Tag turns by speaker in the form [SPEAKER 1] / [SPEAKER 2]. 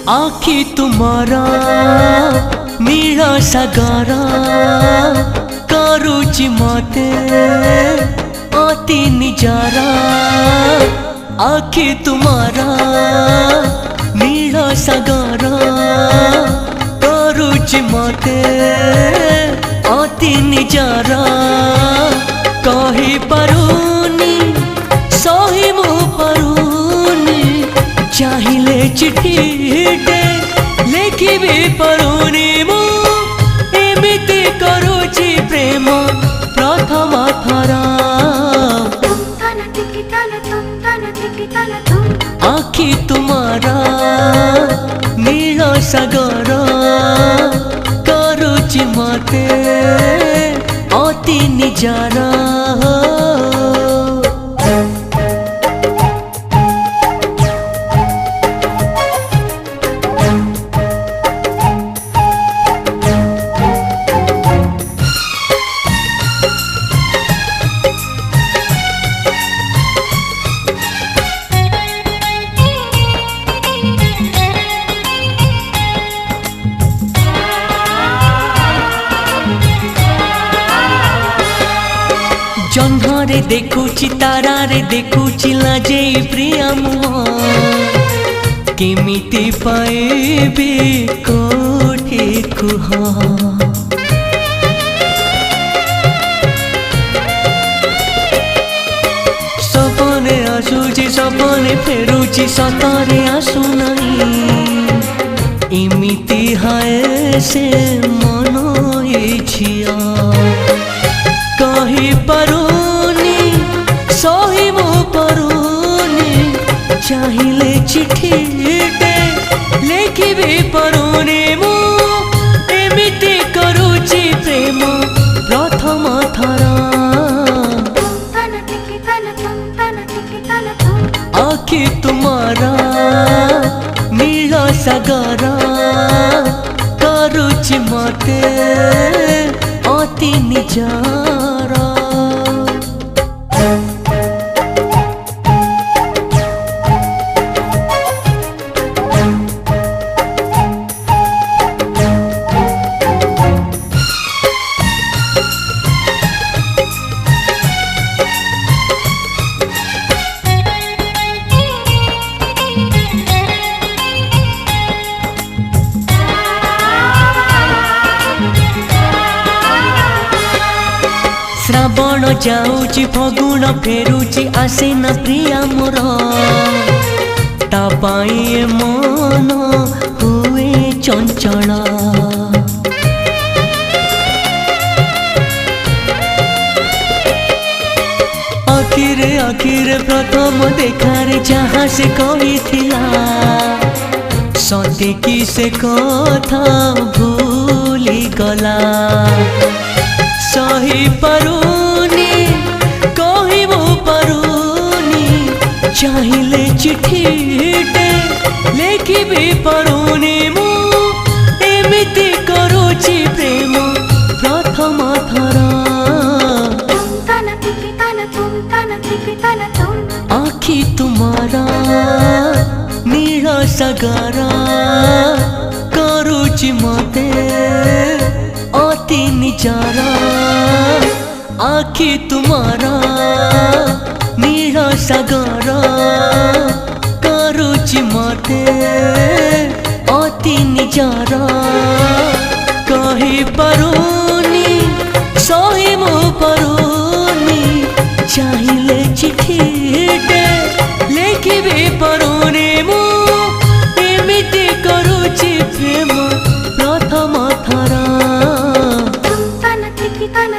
[SPEAKER 1] आखि तुम्हारा नीला सागरा करुची मते अति निजारा। आखि तुम्हारा नीला सागरा करुची मते अति निजारा। कही पारुनी सही मु पारुनी चाहिले चिठी दे लेखि भी पारुनी मु एमिति करुची प्रेम प्रथम थरा। आखि तुम्हारा नील सागर करुची मते अति निजारा। जह्नरे देखुची तारारे देखुची लाजे प्रिया मुह केमिति पाइबे कोठी कुह। सपने आसुची सपने फेरुची सतरे आसु नहीं एमिति हाय से मन इच्छिया। कही पारुनी सही मु पारुनी चाहिले चिठी दे लेखि भी पारुनी मु एमिति करुची प्रेम प्रथम थरा। आखि तुम्हारा नील सागर करुची मते अति निजारा। श्रावण जाऊची फगुण फेरुची आसे न प्रिया मोर ता पाई मन हुए चंचल। आखिरे आखिरे प्रथम देखारे जहाँ से कही थिला सते कि से कथा भूली गला। सही पारुनी कही मु पारुनी चाहिले चिठी दे लेखि भी पारुनी मु एमिति करुची प्रेम प्रथम थरा। आखि तुम्हारा नील सागर करुची मते अति निजारा। आखि तुम्हारा नील सागर करुची मते अति निजारा। कही पारुनी सही मु पारुनी चाहिले चिठी दे लेखि भी पारुनी मु एमिति करुची प्रेम प्रथम थरा।
[SPEAKER 2] tum tana tiki tana